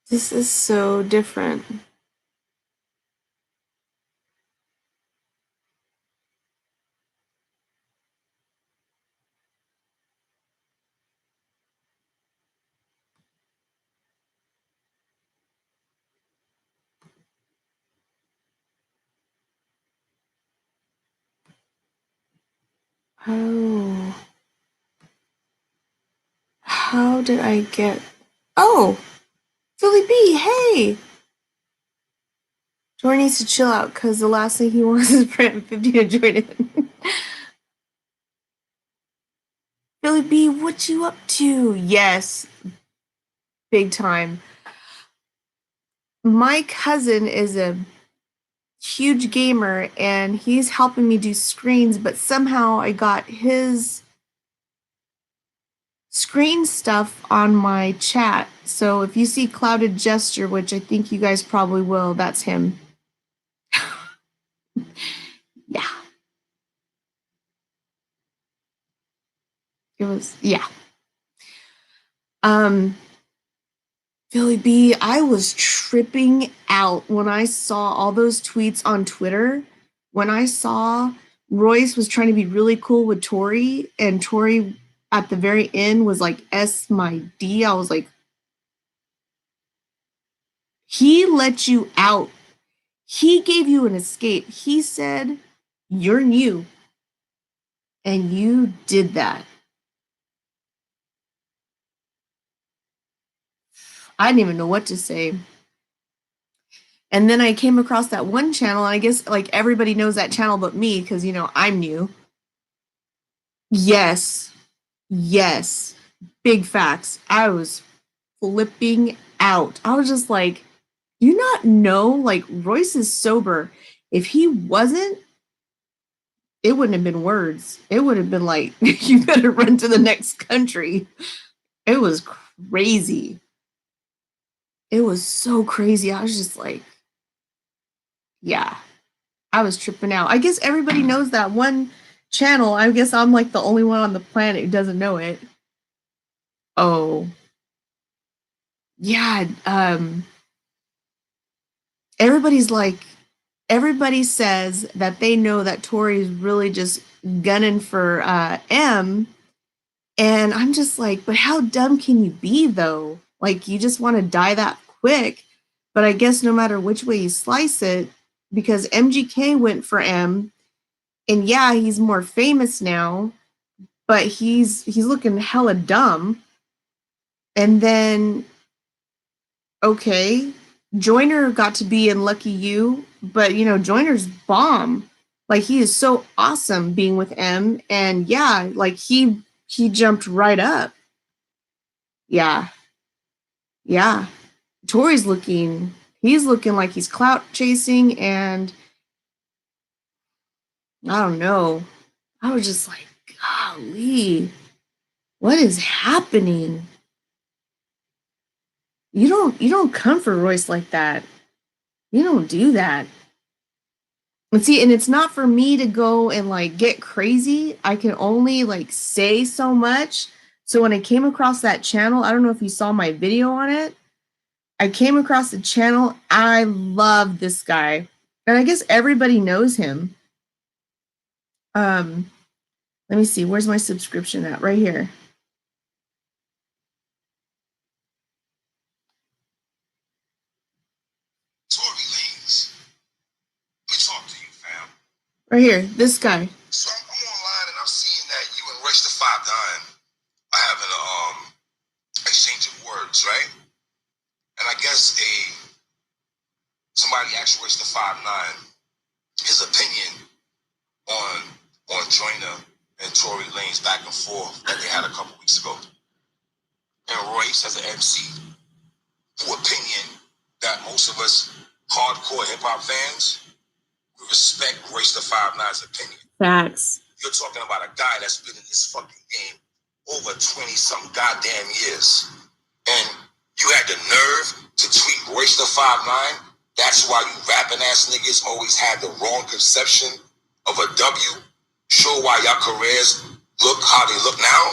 This is so different. Oh, how did I get? Oh, Philly B, hey! Tori needs to chill out because the last thing he wants is Brand 50 to join in. Philly B, what you up to? Yes, big time. My cousin is a huge gamer and he's helping me do screens, but somehow I got his screen stuff on my chat. So if you see cloudedJester, which I think you guys probably will, that's him. Yeah. It was, yeah. Um, Philly B, I was tripping out when I saw all those tweets on Twitter. When I saw Royce was trying to be really cool with Tori, and Tori at the very end was like, S my D. I was like, he let you out. He gave you an escape. He said, you're new. And you did that. I didn't even know what to say. And then I came across that one channel, and I guess like everybody knows that channel but me because, you know, I'm new. Yes. Yes. Big facts. I was flipping out. I was just like, you not know, like, Royce is sober. If he wasn't, it wouldn't have been words. It would have been like, you better run to the next country. It was crazy. It was so crazy. I was just like, yeah, I was tripping out. I guess everybody knows that one channel. I guess I'm like the only one on the planet who doesn't know it. Oh, yeah. Everybody's like, everybody says that they know that Tori's really just gunning for M. And I'm just like, but how dumb can you be though? Like, you just want to die that quick. But I guess no matter which way you slice it, because MGK went for M, and yeah, he's more famous now, but he's looking hella dumb. And then okay, Joyner got to be in Lucky You, but you know, Joyner's bomb. Like, he is so awesome being with M, and yeah, like he jumped right up. Yeah, yeah. Tori's looking, he's looking like he's clout chasing, and I don't know. I was just like, golly, what is happening? You don't come for Royce like that. You don't do that. And see, and it's not for me to go and like get crazy. I can only like say so much. So when I came across that channel, I don't know if you saw my video on it. I came across the channel. I love this guy. And I guess everybody knows him. Um, Let me see. Where's my subscription at? Right here. Tory Lanez. Let me talk to you, fam. Right here. This guy. So I'm online and I'm seeing that you and Royce the 5'9" are having a exchange of words, right? And I guess somebody asked Royce the 5'9" his opinion on Joyner and Tory Lanez back and forth that they had a couple weeks ago. And Royce, as an MC, who opinion that most of us hardcore hip hop fans, we respect Royce the 5'9's opinion. Facts. You're talking about a guy that's been in this fucking game over 20-something goddamn years. And you had the nerve to tweet Royce the 5'9". That's why you rapping ass niggas always had the wrong conception of a W. Show why y'all careers look how they look now.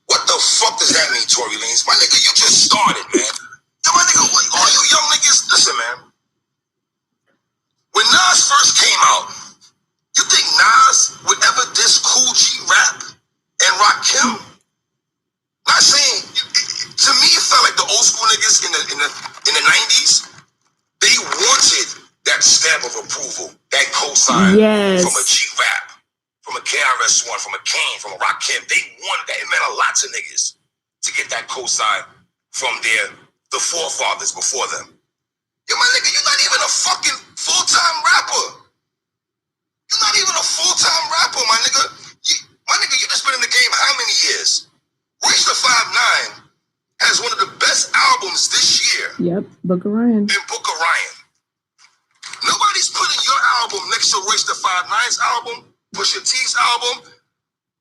What the fuck does that mean, Tory Lanez? My nigga, you just started, man. Yo, my nigga, all you young niggas, listen, man. When Nas first came out, you think Nas would ever diss Cool G Rap and Rakim? Not saying. To me, it felt like the old school niggas in the 90s. They wanted that stamp of approval, that cosign from a G Rap, from a KRS-One, from a Kane, from a Rakim. They wanted that. It meant a lot to niggas to get that cosign from the forefathers before them. Yo, my nigga, you're not even a fucking full-time rapper. You're not even a full-time rapper, my nigga. You just been in the game how many years? Royce the 5'9" has one of the best albums this year. Yep, Book of Ryan. And Book of Ryan. Nobody's putting your album next to Royce the 5'9's album, Pusha T's album,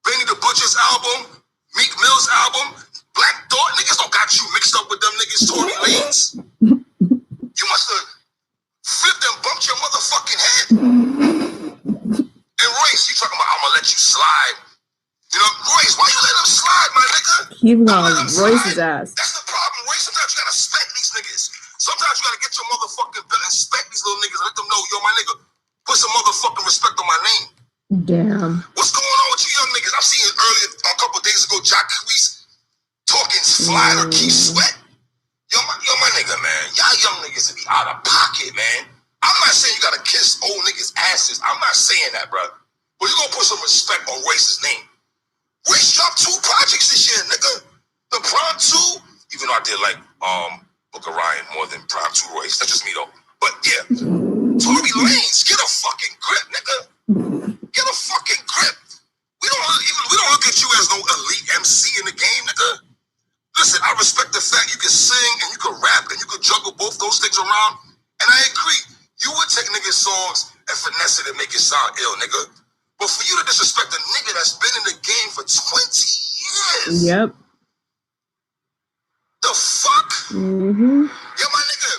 Benny the Butcher's album, Meek Mill's album, Black Thought. Niggas don't got you mixed up with them niggas, Tory Lanez. You must have flipped and bumped your motherfucking head. And Royce, you talking about, I'm gonna let you slide. You know, Royce, why you let him slide, my nigga? Keep on Royce's ass. That's the problem, Royce. Sometimes you gotta spec these niggas. Sometimes you gotta get your motherfucking bill and spec these little niggas and let them know, yo, my nigga, put some motherfucking respect on my name. Damn. What's going on with you young niggas? I've seen it earlier, a couple of days ago, Jacquees talking slide or keep sweat. Yo, my nigga, man. Y'all young niggas to be out of pocket, man. I'm not saying you gotta kiss old niggas' asses. I'm not saying that, bro. But you gonna put some respect on Royce's name. Royce dropped 2 projects this year, nigga. The Prime 2, even though I did like Book of Ryan more than Prime 2 Royce. That's just me though. But yeah, Tory Lanez, get a fucking grip, nigga. Get a fucking grip. We don't look at you as no elite MC in the game, nigga. Listen, I respect the fact you can sing and you can rap and you can juggle both those things around. And I agree. You would take niggas' songs and finesse it and make it sound ill, nigga. But for you to disrespect a nigga that's been in the game for 20 years. Yep. The fuck? Mm-hmm. Yo, my nigga,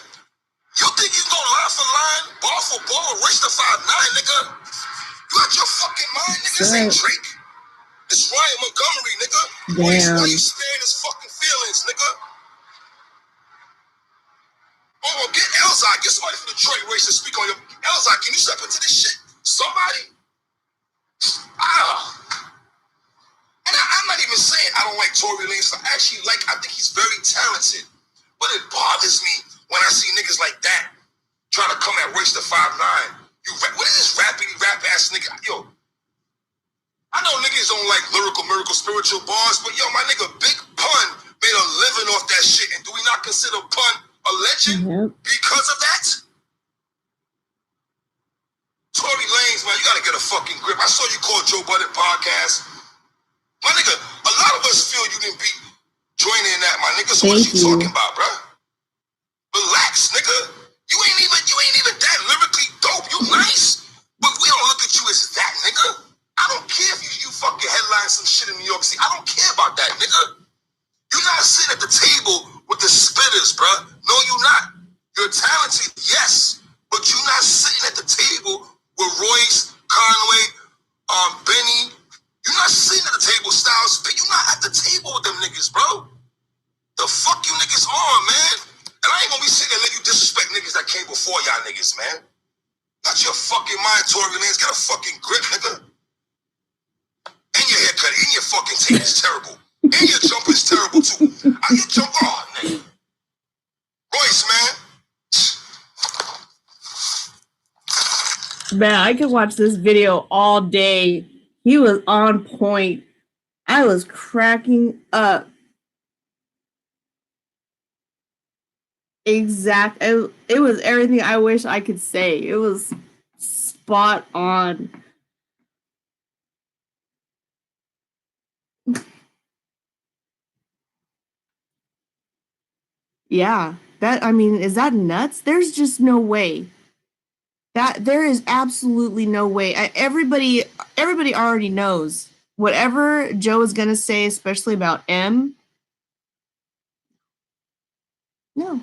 you think you go line for line, ball for ball, race to 5'9", nigga? You out your fucking mind, nigga? This ain't Drake. It's Ryan Montgomery, nigga. Damn. Why you sparing his fucking feelings, nigga? Oh, get Elzai. Get somebody from Detroit race to speak on your... Elzai, can you step into this shit? Somebody? And I'm not even saying I don't like Tory Lanez. I think he's very talented. But it bothers me when I see niggas like that trying to come at Royce the 5'9". What is this rapidy rap ass nigga? Yo, I know niggas don't like lyrical, miracle, spiritual bars, but yo, my nigga, Big Pun made a living off that shit. And do we not consider Pun a legend because of that? Tory Lanez, man, you gotta get a fucking grip. I saw you call Joe Budden podcast. My nigga, a lot of us feel you didn't be joining in that, my nigga. So what you talking about, bro? Relax, nigga. You ain't even that lyrically dope. You nice, but we don't look at you as that, nigga. I don't care if you fucking headline some shit in New York City. I don't care about that, nigga. You're not sitting at the table with the spitters, bro. No, you're not. You're talented, yes, but you're not sitting at the table with Royce, Conway, Benny. You're not sitting at the table, Styles. You're not at the table with them niggas, bro. The fuck you niggas on, man? And I ain't gonna be sitting there and let you disrespect niggas that came before y'all niggas, man. Got your fucking mind, Tory Lanez. Get a fucking grip, nigga. And your haircut, and your fucking tape is terrible. And your jumper is terrible, too. Your jump, oh, nigga. Royce, man. Man, I could watch this video all day. He was on point. I was cracking up. It was everything I wish I could say. It was spot on. Yeah, is that nuts? There's just no way. There is absolutely no way. Everybody already knows whatever Joe is gonna say, especially about M. No,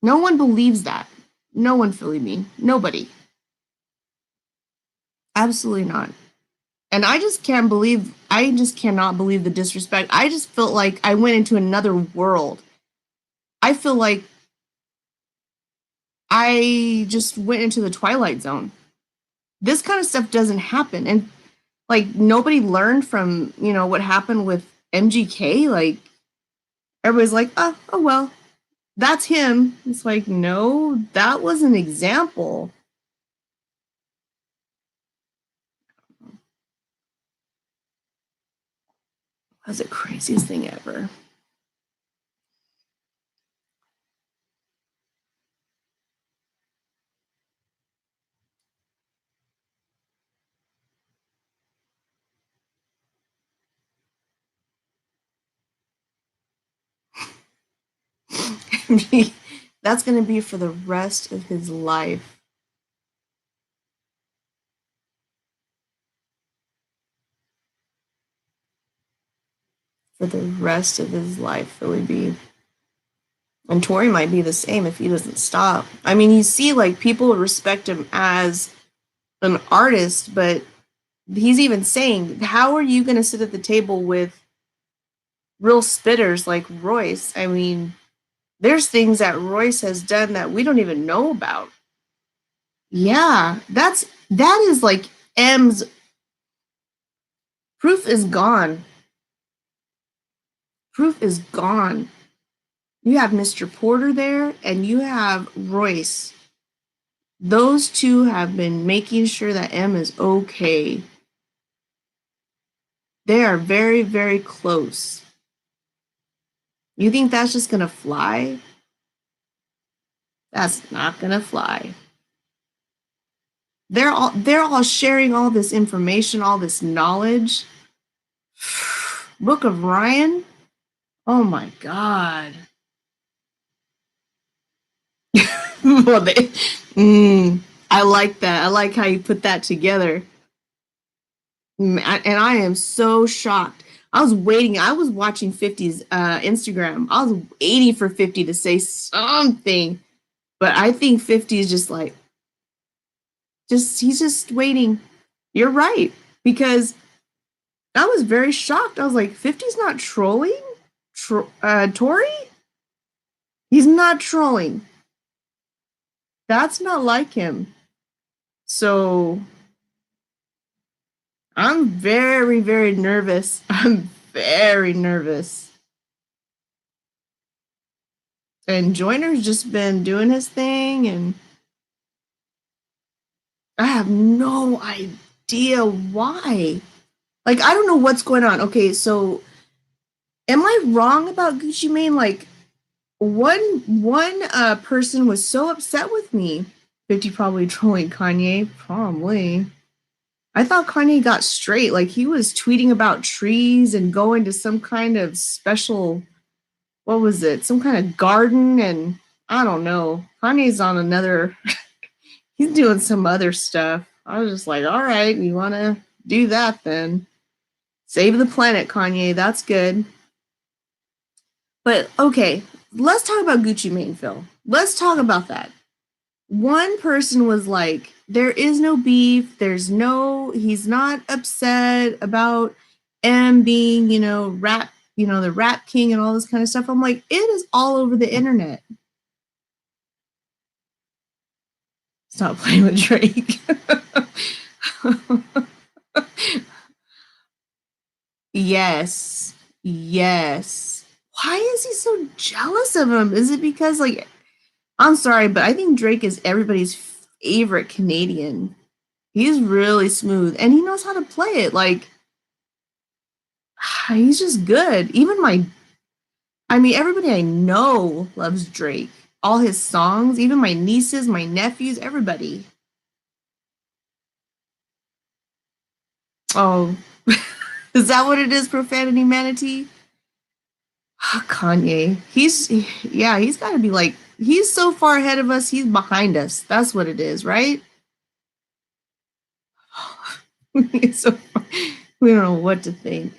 no one believes that. No one, Philly me. Nobody. Absolutely not. And I just cannot believe the disrespect. I just felt like I went into another world. I feel like I just went into the Twilight Zone. This kind of stuff doesn't happen. And like nobody learned from, what happened with MGK. Like everybody's like, oh well, that's him. It's like, no, that was an example. That's the craziest thing ever. That's going to be for the rest of his life. For the rest of his life, it would be. And Tory might be the same if he doesn't stop. I mean, you see, like, people respect him as an artist, but he's even saying, how are you going to sit at the table with real spitters like Royce? I mean, there's things that Royce has done that we don't even know about. Yeah, that is like M's proof is gone. Proof is gone. You have Mr. Porter there and you have Royce. Those two have been making sure that M is okay. They are very, very close. You think that's just going to fly? That's not going to fly. They're all sharing all this information, all this knowledge. Book of Ryan? Oh my God. Well, I like that. I like how you put that together. And I am so shocked. I was waiting. I was watching 50's Instagram. I was waiting for 50 to say something. But I think 50 is just like, he's just waiting. You're right. Because I was very shocked. I was like, 50's not trolling? Tory? He's not trolling. That's not like him. So I'm very, very nervous. I'm very nervous. And Joyner's just been doing his thing, and I have no idea why. Like, I don't know what's going on. Okay, so am I wrong about Gucci Mane? Like, one person was so upset with me. 50 probably trolling Kanye. Probably. I thought Kanye got straight. Like, he was tweeting about trees and going to some kind of special, what was it? Some kind of garden, and I don't know. Kanye's on another, he's doing some other stuff. I was just like, all right, you want to do that then. Save the planet, Kanye. That's good. But okay, let's talk about Gucci Mane, Phil. Let's talk about that. One person was like, there is no beef. He's not upset about M being, rap, the rap king and all this kind of stuff. I'm like, it is all over the internet. Stop playing with Drake. Yes. Why is he so jealous of him? Is it because, like, I'm sorry, but I think Drake is everybody's favorite Canadian. He's really smooth and he knows how to play it. Like, he's just good. Everybody I know loves Drake. All his songs, even my nieces, my nephews, everybody. Oh, is that what it is, Profanity Manatee? Kanye. He's got to be like, he's so far ahead of us, he's behind us. That's what it is, right? So we don't know what to think.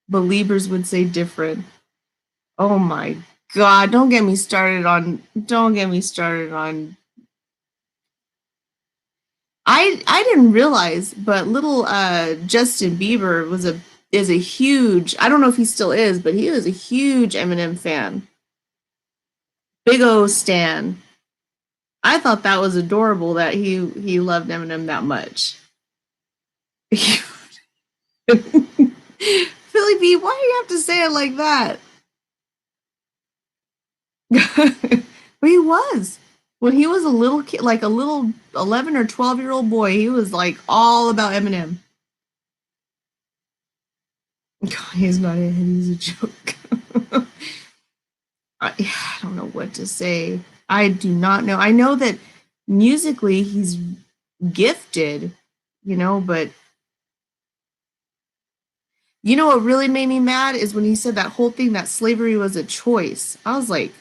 Believers would say different. Oh my God, don't get me started on I didn't realize, but little Justin Bieber is a huge, I don't know if he still is, but he was a huge Eminem fan. Big O stan. I thought that was adorable that he loved Eminem that much. Philly B, why do you have to say it like that? But he was. When he was a little kid, like a little 11 or 12-year-old boy, he was like all about Eminem. He's not a hit, he's a joke. I don't know what to say. I do not know. I know that musically he's gifted, but you know what really made me mad is when he said that whole thing that slavery was a choice. I was like,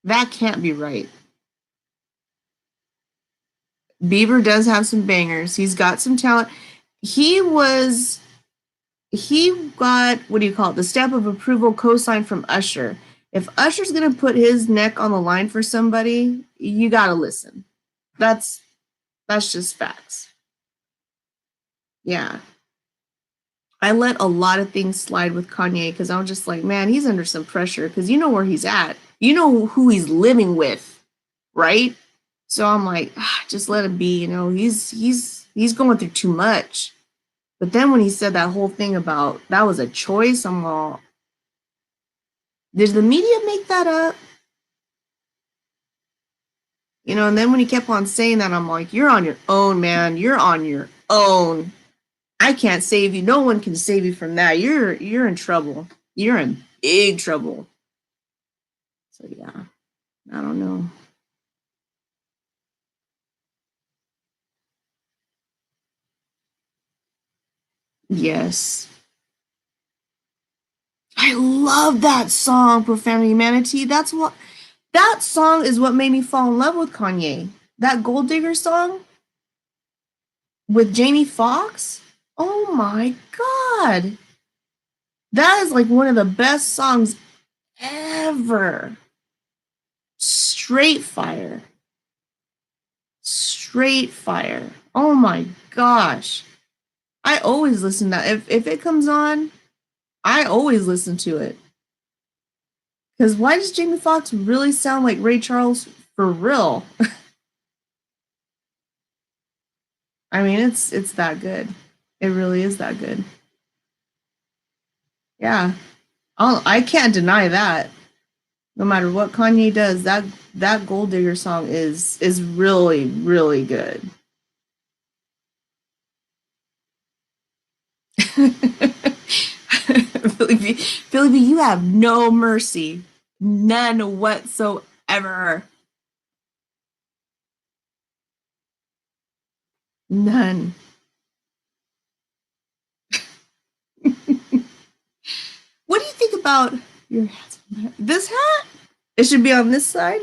that can't be right. Bieber does have some bangers. He's got some talent. He got, what do you call it? The stamp of approval co-sign from Usher. If Usher's going to put his neck on the line for somebody, you got to listen. That's just facts. Yeah. I let a lot of things slide with Kanye because I was just like, man, he's under some pressure because you know where he's at. You know who he's living with, right? So I'm like, just let him be. He's going through too much. But then when he said that whole thing about that was a choice, I'm all, did the media make that up? And then when he kept on saying that, I'm like, you're on your own, man. You're on your own. I can't save you. No one can save you from that. You're in trouble. You're in big trouble. So yeah, I don't know. Yes. I love that song, Profound Humanity. That song is what made me fall in love with Kanye. That Gold Digger song with Jamie Foxx. Oh my God. That is like one of the best songs ever. Straight fire. Straight fire. Oh my gosh. I always listen to that. If it comes on, I always listen to it. Because why does Jamie Foxx really sound like Ray Charles for real? I mean, it's that good. It really is that good. Yeah. I can't deny that. No matter what Kanye does, that Gold Digger song is really, really good. Philly B, you have no mercy. None whatsoever. None. What do you think about your hat? This hat? It should be on this side?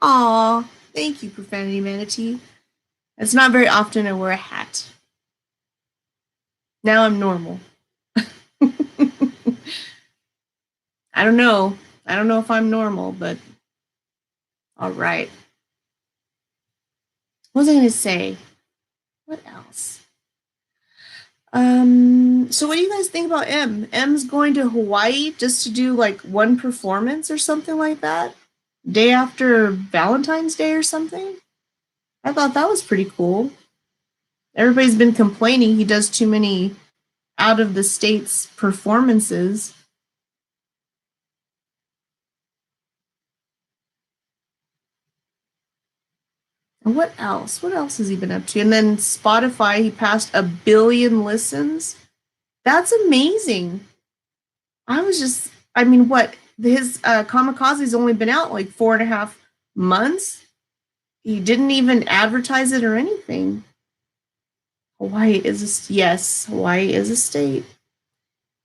Aw, thank you, Profanity Manatee. It's not very often I wear a hat. Now I'm normal. I don't know. I don't know if I'm normal, but all right. What was I going to say? What else? So what do you guys think about M? M's going to Hawaii just to do like one performance or something like that? Day after Valentine's Day or something? I thought that was pretty cool. Everybody's been complaining he does too many out of the states performances. And what else? What else has he been up to? And then Spotify, he passed 1 billion listens. That's amazing. I mean, what? His Kamikaze's only been out like 4.5 months. He didn't even advertise it or anything. Hawaii is Hawaii is a state.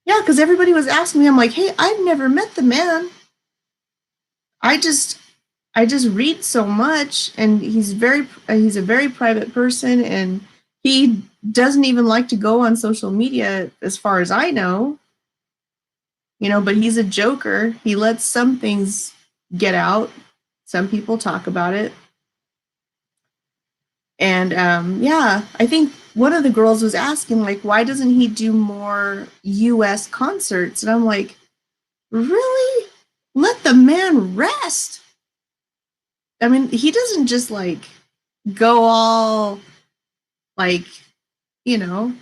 Yeah, because everybody was asking me, I'm like, hey, I've never met the man. I I just read so much, and he's a very private person, and he doesn't even like to go on social media as far as I know. You know, but he's a joker. He lets some things get out. Some people talk about it. And yeah, I think one of the girls was asking, like, why doesn't he do more US concerts? And I'm like, really? Let the man rest. I mean, he doesn't just like go all like, you know,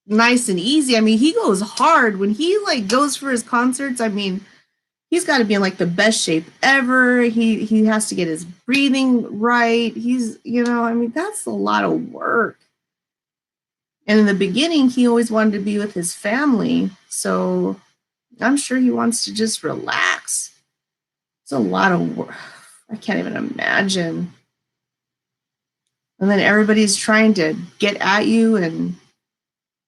nice and easy. I mean, he goes hard when he like goes for his concerts. I mean, he's got to be in like the best shape ever. He has to get his breathing right. He's, you know, I mean, that's a lot of work. And in the beginning, he always wanted to be with his family. So I'm sure he wants to just relax. It's a lot of work. I can't even imagine. And then everybody's trying to get at you and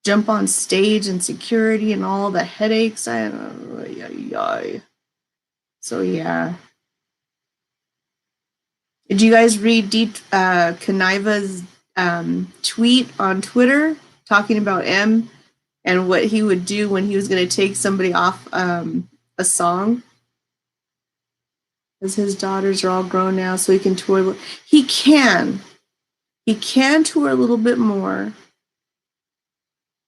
jump on stage and security and all the headaches. So yeah. Did you guys read Kuniva's tweet on Twitter talking about M and what he would do when he was going to take somebody off a song? Because his daughters are all grown now, so he can tour. He can tour a little bit more,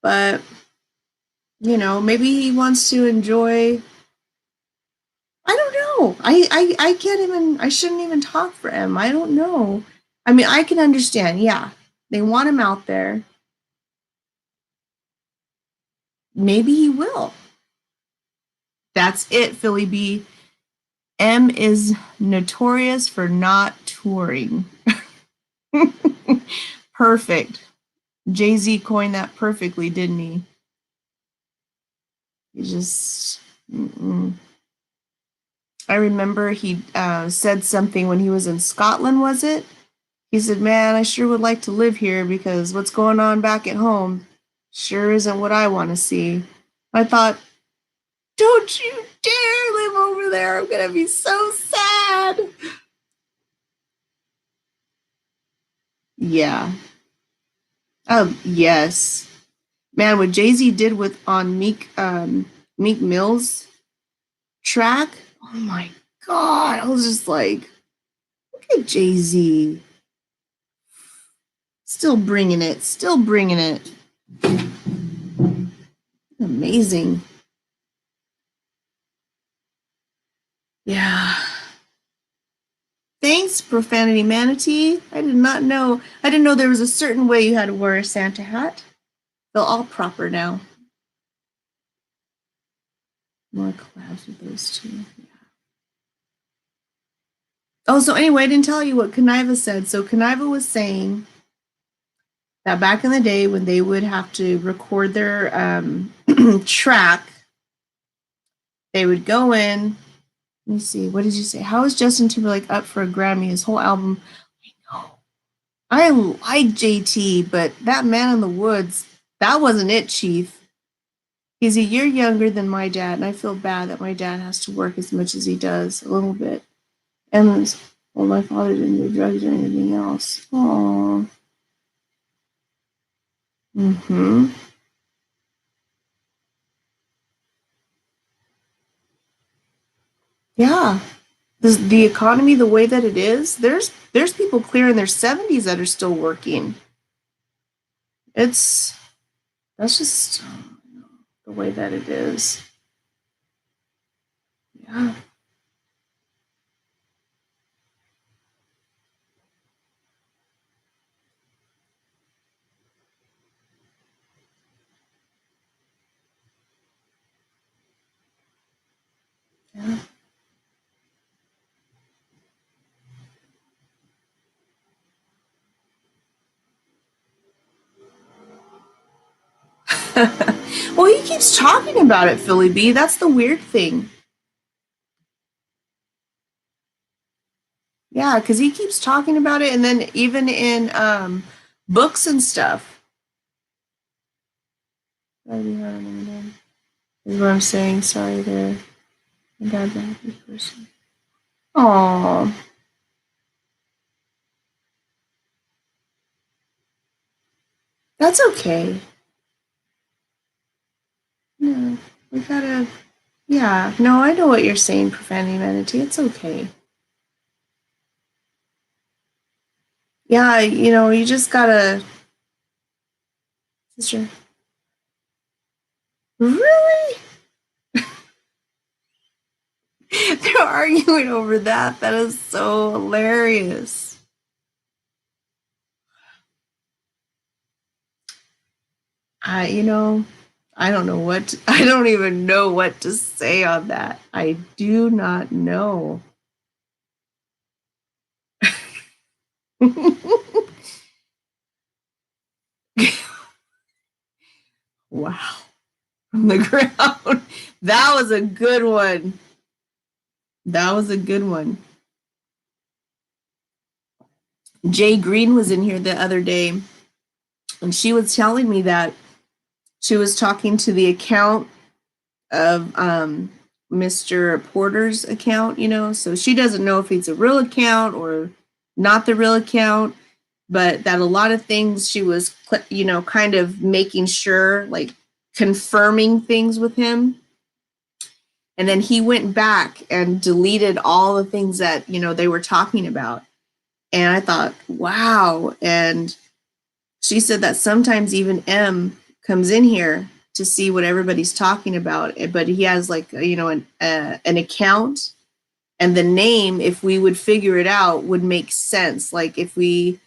but you know, maybe he wants to enjoy. I don't know. I can't even. I shouldn't even talk for M. I don't know. I mean, I can understand. Yeah, they want him out there. Maybe he will. That's it, Philly B. M is notorious for not touring. Perfect. Jay-Z coined that perfectly, didn't he? He just. Mm-mm. I remember he said something when he was in Scotland, was it? He said, man, I sure would like to live here because what's going on back at home sure isn't what I want to see. I thought, don't you dare live over there. I'm going to be so sad. Yeah. Oh, yes. Man, what Jay-Z did with on Meek Mill's track, oh my God. I was just like, look at Jay-Z. Still bringing it. Still bringing it. Amazing. Yeah. Thanks, Profanity Manatee. I did not know. I didn't know there was a certain way you had to wear a Santa hat. They're all proper now. More collabs with those two. Yeah. Oh, so anyway, I didn't tell you what Kuniva said. So Kuniva was saying that back in the day when they would have to record their track, they would go in. Let me see. What did you say? How is Justin Timberlake up for a Grammy? His whole album. I know. I like JT, but that Man in the Woods, that wasn't it, Chief. He's a year younger than my dad, and I feel bad that my dad has to work as much as he does, a little bit. And well, my father didn't do drugs or anything else. Aww. Mm-hmm. Yeah. The economy, the way that it is, there's people clear in their 70s that are still working. That's just the way that it is. Yeah. Yeah. Well, he keeps talking about it, Philly B. That's the weird thing. Yeah, because he keeps talking about it, and then even in books and stuff. Is what I'm saying. Sorry there. My dad's a happy person. Oh. That's okay. No, we gotta. Yeah, no, I know what you're saying, profanity humanity. It's okay. Yeah, you just gotta. Sister. Really? They're arguing over that. That is so hilarious. I don't know I don't even know what to say on that. I do not know. Wow. From the ground. That was a good one. That was a good one. Jay Green was in here the other day, and she was telling me that she was talking to the account of Mr. Porter's account, so she doesn't know if it's a real account or not the real account, but that a lot of things she was, kind of making sure, like confirming things with him. And then he went back and deleted all the things that, they were talking about. And I thought, wow. And she said that sometimes even M comes in here to see what everybody's talking about, but he has like, an account, and the name, if we would figure it out, would make sense. Like if we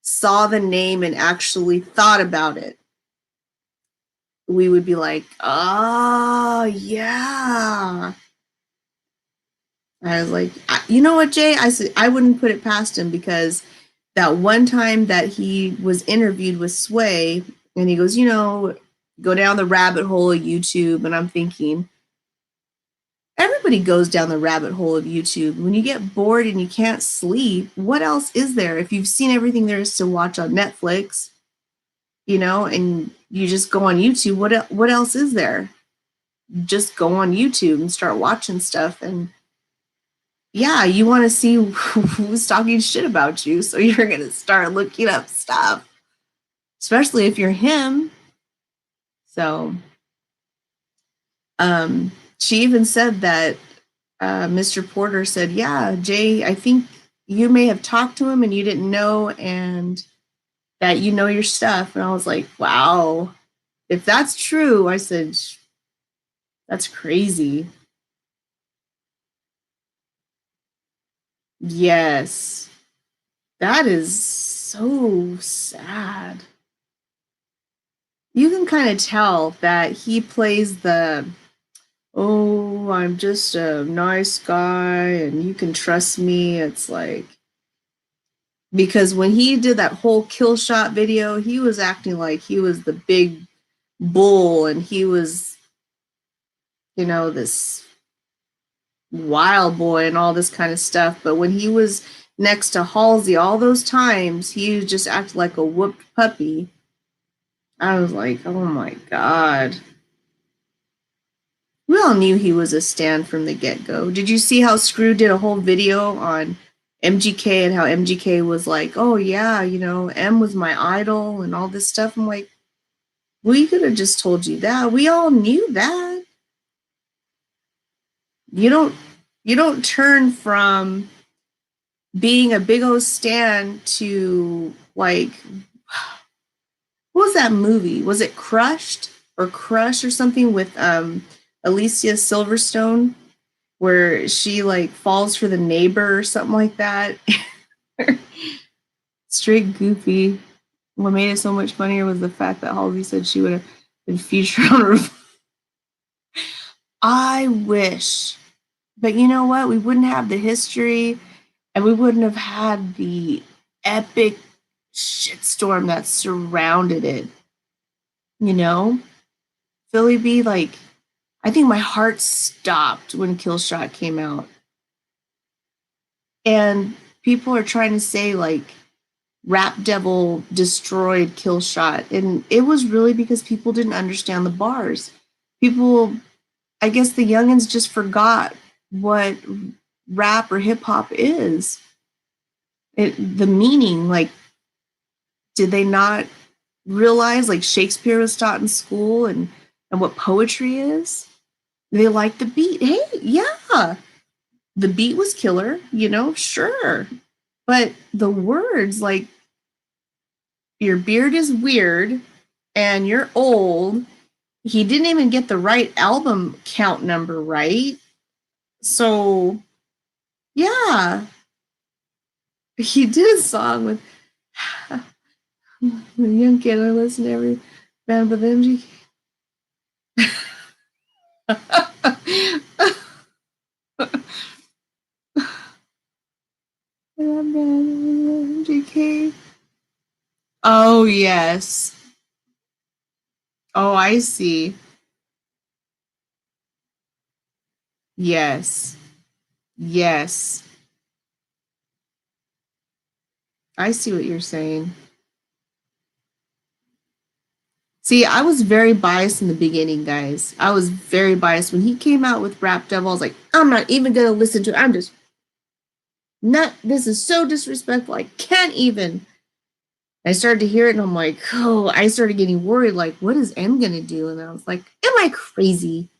saw the name and actually thought about it, we would be like, oh, yeah. I was like, you know what, Jay? I said, I wouldn't put it past him, because that one time that he was interviewed with Sway, and he goes, go down the rabbit hole of YouTube. And I'm thinking, everybody goes down the rabbit hole of YouTube. When you get bored and you can't sleep, what else is there? If you've seen everything there is to watch on Netflix, and you just go on YouTube, what else is there? Just go on YouTube and start watching stuff. And yeah, you want to see who's talking shit about you. So you're going to start looking up stuff, especially if you're him. So she even said that Mr. Porter said, yeah, Jay, I think you may have talked to him and you didn't know, and that you know your stuff. And I was like, wow, if that's true, I said, that's crazy. Yes. That is so sad. You can kind of tell that he plays the, oh, I'm just a nice guy and you can trust me. It's like, because when he did that whole kill shot video, he was acting like he was the big bull and he was, this wild boy and all this kind of stuff. But when he was next to Halsey all those times, he just acted like a whooped puppy. I was like, oh my God. We all knew he was a stan from the get-go. Did you see how Screw did a whole video on MGK and how MGK was like, oh yeah, M was my idol and all this stuff? I'm like, we could have just told you that. We all knew that. You don't turn from being a big old stan to like, what was that movie? Was it Crushed or Crush or something with Alicia Silverstone, where she like falls for the neighbor or something like that? Straight goofy. What made it so much funnier was the fact that Halsey said she would have been featured on her. I wish. But you know what? We wouldn't have the history, and we wouldn't have had the epic shitstorm that surrounded it. Philly B, like, I think my heart stopped when Killshot came out. And people are trying to say, like, Rap Devil destroyed Killshot. And it was really because people didn't understand the bars. People, I guess the youngins just forgot what rap or hip hop is. The meaning, like, did they not realize like Shakespeare was taught in school and what poetry is? They like the beat. Hey, yeah, the beat was killer, sure. But the words, like, your beard is weird and you're old. He didn't even get the right album count number right. So, yeah. He did a song with the young kid. I listen to every band with MG. MGK. Oh, yes. Oh, I see. Yes. Yes. I see what you're saying. See, I was very biased in the beginning, guys. I was very biased. When he came out with Rap Devil, I was like, I'm not even going to listen to it. I'm just not, this is so disrespectful. I can't even. I started to hear it and I'm like, oh, I started getting worried. Like, what is M going to do? And I was like, am I crazy?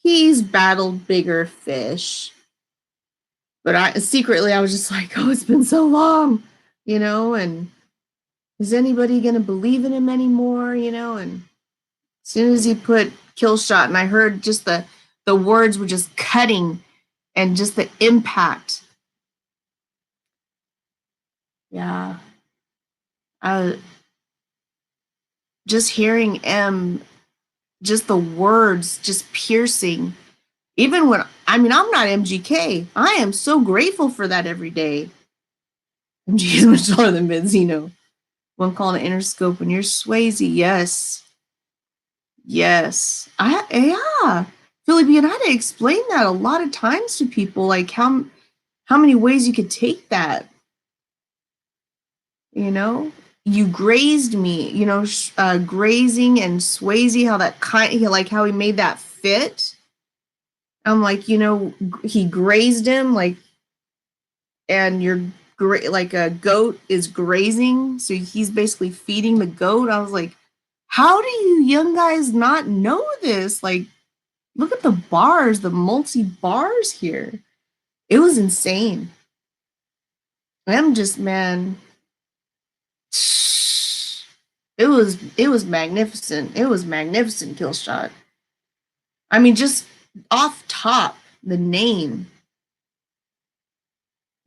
He's battled bigger fish. But I was just like, oh, it's been so long, and is anybody going to believe in him anymore, and as soon as he put Kill Shot and I heard just the words were just cutting and just the impact. Yeah. Just hearing M, just the words just piercing. Even when, I'm not MGK. I am so grateful for that every day. MGK is much taller than Benzino. One called an Interscope when you're Swayze. Yes. Yes. Yeah. Philly and I had to explain that a lot of times to people, like how many ways you could take that. You grazed me, grazing and Swayze, how that how he made that fit. I'm like, he grazed him, like, and you're like a goat is grazing, so he's basically feeding the goat. I was like, how do you young guys not know this? Like, look at the bars, the multi bars here. It was insane. I'm just, man, it was magnificent. It was magnificent, Kill Shot. I mean, just off top, the name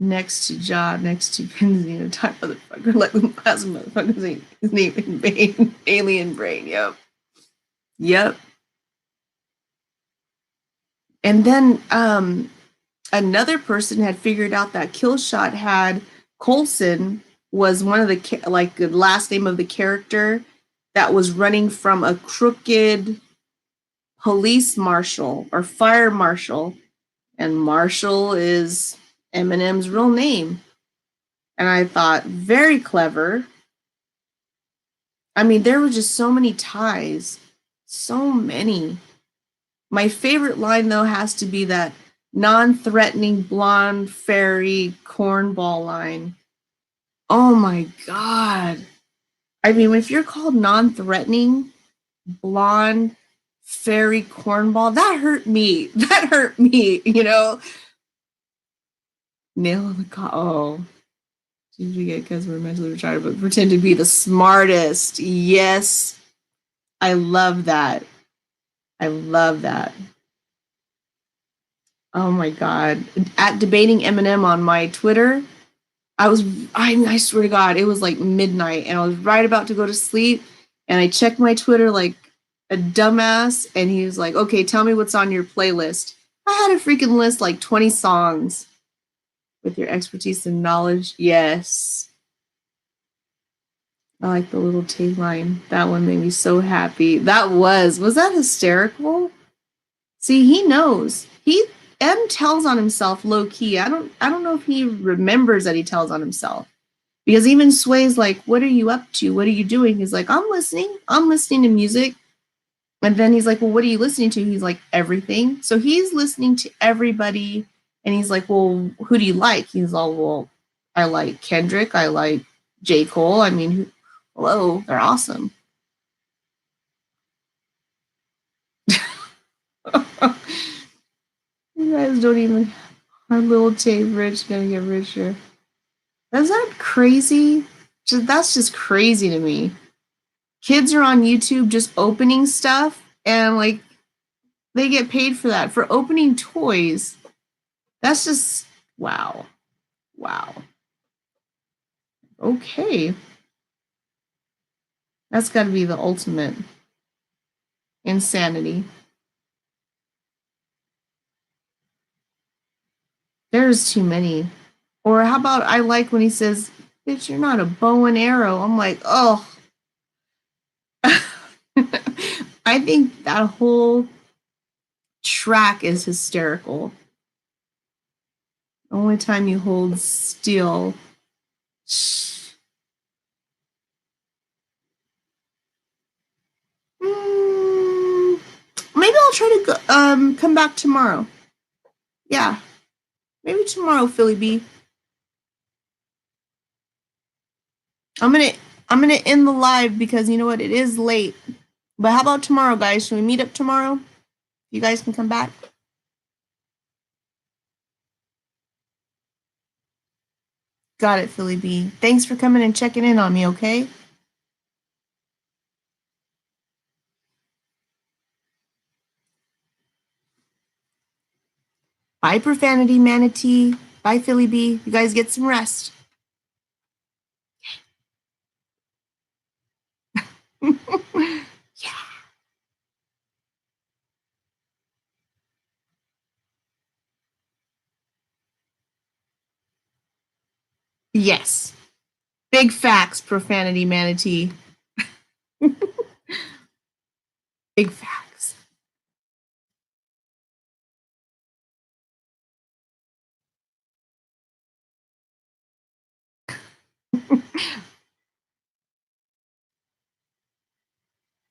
next to John, next to Benzino, type motherfucker, like the last motherfucker's his name in vain. Alien Brain. Yep. And then another person had figured out that Kill Shot had Coulson was one of the last name of the character that was running from a crooked police marshal or fire marshal, and Marshall is Eminem's real name. And I thought, very clever. I mean, there were just so many ties, so many. My favorite line, though, has to be that non-threatening blonde fairy cornball line. Oh my God. I mean, if you're called non-threatening blonde fairy cornball, that hurt me. That hurt me, Nail on the oh. You get because we're mentally retarded, but pretend to be the smartest. Yes. I love that. I love that. Oh my God. At debating Eminem on my Twitter, I swear to God, it was like midnight and I was right about to go to sleep and I checked my Twitter like a dumbass and he was like, okay, tell me what's on your playlist. I had a freaking list, like 20 songs. With your expertise and knowledge, yes. I like the little tagline. That one made me so happy. Was that hysterical? See, he knows. M tells on himself low key. I don't know if he remembers that he tells on himself. Because even Sway's like, what are you up to? What are you doing? He's like, I'm listening. I'm listening to music. And then he's like, well, what are you listening to? He's like, everything. So he's listening to everybody And he's like, well, who do you like? He's all, well, I like Kendrick. I like J. Cole. I mean, hello, they're awesome. You guys don't even. Our little Tay Rich gonna get richer. Is that crazy? That's just crazy to me. Kids are on YouTube just opening stuff, and like they get paid for that for opening toys. That's just wow. Wow. Okay. That's got to be the ultimate insanity. There's too many. Or how about I like when he says, bitch, you're not a bow and arrow. I'm like, oh. I think that whole track is hysterical. The only time you hold still. Maybe I'll try to go, come back tomorrow. Yeah, maybe tomorrow, Philly B. I'm gonna end the live because you know what? It is late. But how about tomorrow, guys? Should we meet up tomorrow? You guys can come back. Got it, Philly B. Thanks for coming and checking in on me, okay? Bye, Profanity Manatee. Bye, Philly B. You guys get some rest. Yeah. Yes. Big facts, Profanity Manatee. Big facts.